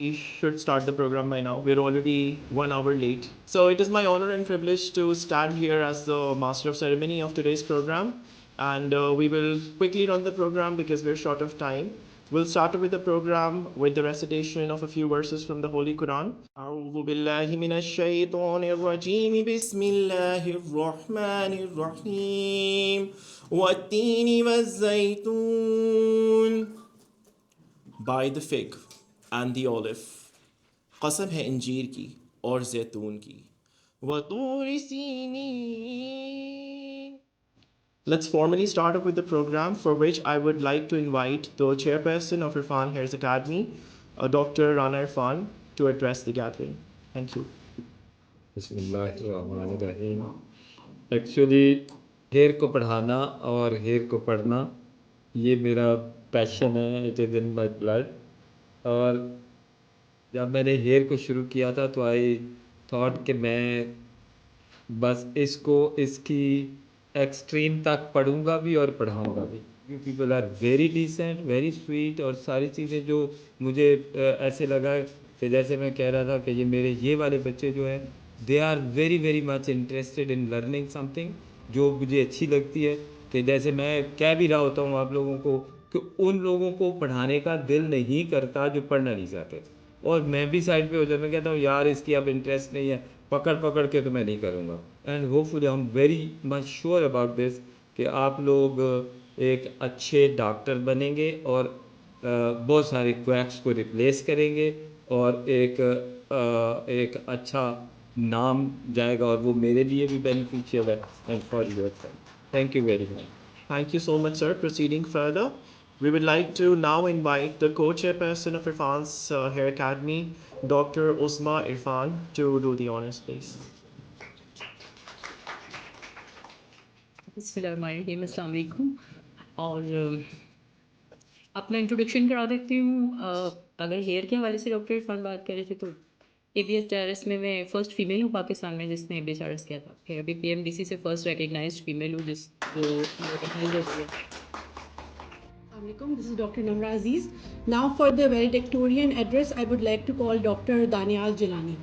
We should start the program by now. We're already 1 hour late. So it is my honor and privilege to stand here as the master of ceremony of today's program. And we will quickly run the program because we're short of time. We'll start with the program with the recitation of a few verses from the Holy Quran. أعوذ بالله من الشيطان الرجيم بسم الله الرحمن الرحيم والتين والزيتون. By the fig and the olive, कसम है इंजीर की और जैतून की, वतूर सीनीन. Let's formally start off with the program, for which I would like to invite the chairperson of Irfan Hair Academy, Dr. Rana Irfan, to address the gathering. Thank you. बिस्मिल्लाहिर्रहमानिर्रहीम। Actually hair को पढ़ाना और hair को पढ़ना ये मेरा passion है, it is in my blood. और जब मैंने हेयर को शुरू किया था तो आई थॉट कि मैं बस इसको इसकी एक्सट्रीम तक पढ़ूंगा भी और पढ़ाऊंगा भी। You people are very decent, very sweet, और सारी चीज़ें जो मुझे ऐसे लगा कि जैसे मैं कह रहा था कि ये वाले बच्चे जो हैं they are very very much interested in learning something जो मुझे अच्छी लगती है। कि जैसे मैं कह भी रहा होता हूँ आप लोगों को कि उन लोगों को पढ़ाने का दिल नहीं करता जो पढ़ना नहीं चाहते, और मैं भी साइड पे हो जाता, मैं कहता हूँ यार इसकी अब इंटरेस्ट नहीं है, पकड़ पकड़ के तो मैं नहीं करूँगा। And hopefully I am very much sure about this कि आप लोग एक अच्छे डॉक्टर बनेंगे और बहुत सारे क्वैक्स को रिप्लेस करेंगे और एक अच्छा नाम जाएगा, और वो मेरे लिए भी बेनिफिशियल है and for your. Thank you very much. Thank you so much, sir. Proceeding further, we would like to now invite the co-chairperson of Irfan's Hair Academy, Dr. Usma Irfan, to do the honors, please. बिस्मिल्लाहिर्रहमानिर्रहीम, अस्सलाम वालेकुम। और अपना introduction करा देती हूँ। अगर hair के हवाले से डॉक्टर इरफान बात कर रहे थे तो ABS में मैं फ़र्स्ट फीमेल हूँ पाकिस्तान में जिसने ABS किया था। फिर अभी PMDC से फ़र्स्ट रिकग्नाइज्ड फीमेल हूँ जिस जो रिकग्नाइज होती है। Assalamualaikum, this is Dr. Namra Aziz. Now for the valedictorian address, I would like to call Dr. Danial Jilani.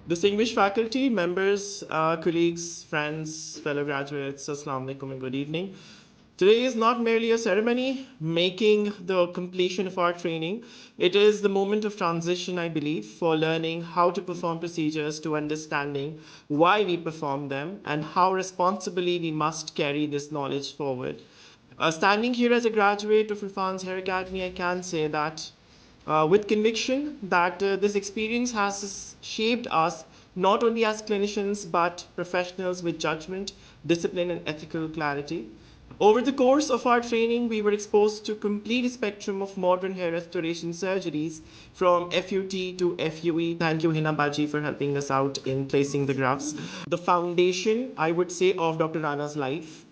Distinguished faculty, members, colleagues, friends, fellow graduates, Assalamu alaikum and good evening. Today is not merely a ceremony making the completion of our training. It is the moment of transition, I believe, for learning how to perform procedures, to understanding why we perform them, and how responsibly we must carry this knowledge forward. Standing here as a graduate of Irfan's Hair Academy, I can say that with conviction that this experience has shaped us not only as clinicians but professionals with judgment, discipline, and ethical clarity. Over the course of our training, we were exposed to complete spectrum of modern hair restoration surgeries from FUT to FUE. Thank you, Hina Baji, for helping us out in placing the graphs. The foundation, I would say, of Dr. Rana's life,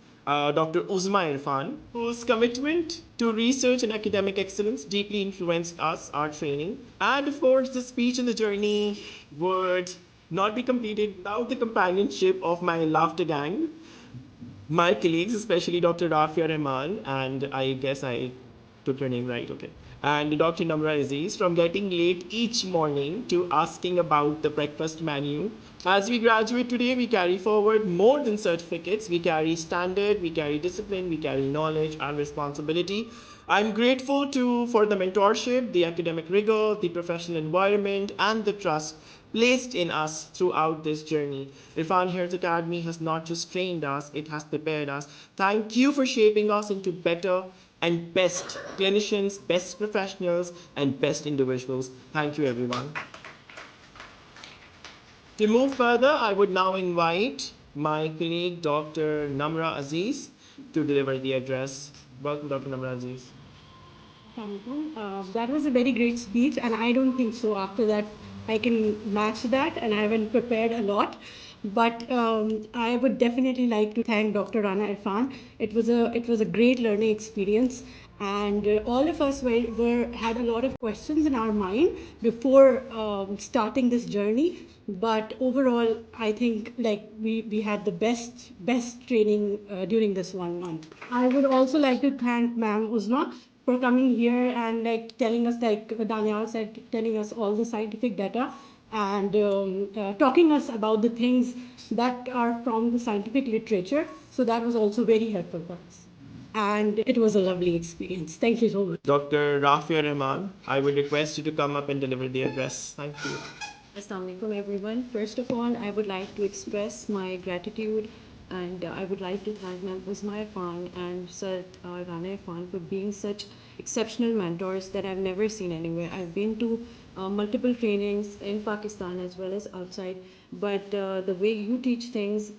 Dr. Uzma Irfan, whose commitment to research and academic excellence deeply influenced us, our training. And of course, the speech and the journey would not be completed without the companionship of my laughter gang, my colleagues, especially Dr. Rafia Rahman, and I guess I took your name right, okay. And Dr. Namra Aziz, from getting late each morning to asking about the breakfast menu. As we graduate today, we carry forward more than certificates. We carry standard, we carry discipline, we carry knowledge and responsibility. I'm grateful for the mentorship, the academic rigor, the professional environment, and the trust placed in us throughout this journey. Irfan Hair Academy has not just trained us, it has prepared us. Thank you for shaping us into better and best clinicians, best professionals, and best individuals. Thank you, everyone. To move further, I would now invite my colleague, Dr. Namra Aziz, to deliver the address. Welcome, Dr. Namra Aziz. That was a very great speech, and I don't think so. After that, I can match that, and I haven't prepared a lot. But I would definitely like to thank Dr. Rana Irfan. It was a great learning experience, and all of us had a lot of questions in our mind before starting this journey. But overall, I think like we had the best training during this 1 month. I would also like to thank Ma'am Uzma for coming here and like telling us, like Daniel said, telling us all the scientific data and talking us about the things that are from the scientific literature. So that was also very helpful for us. And it was a lovely experience. Thank you so much. Dr. Rafia Rahman, I would request you to come up and deliver the address. Thank you. Assalamualaikum everyone. First of all, I would like to express my gratitude and I would like to thank Ms. Uzma Irfan and Sir Rana Irfan for being such exceptional mentors that I've never seen anywhere. I've been to multiple trainings in Pakistan as well as outside, but the way you teach things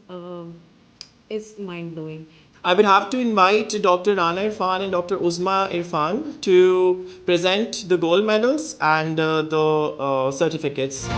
is mind-blowing. I would have to invite Dr. Rana Irfan and Dr. Uzma Irfan to present the gold medals and the certificates.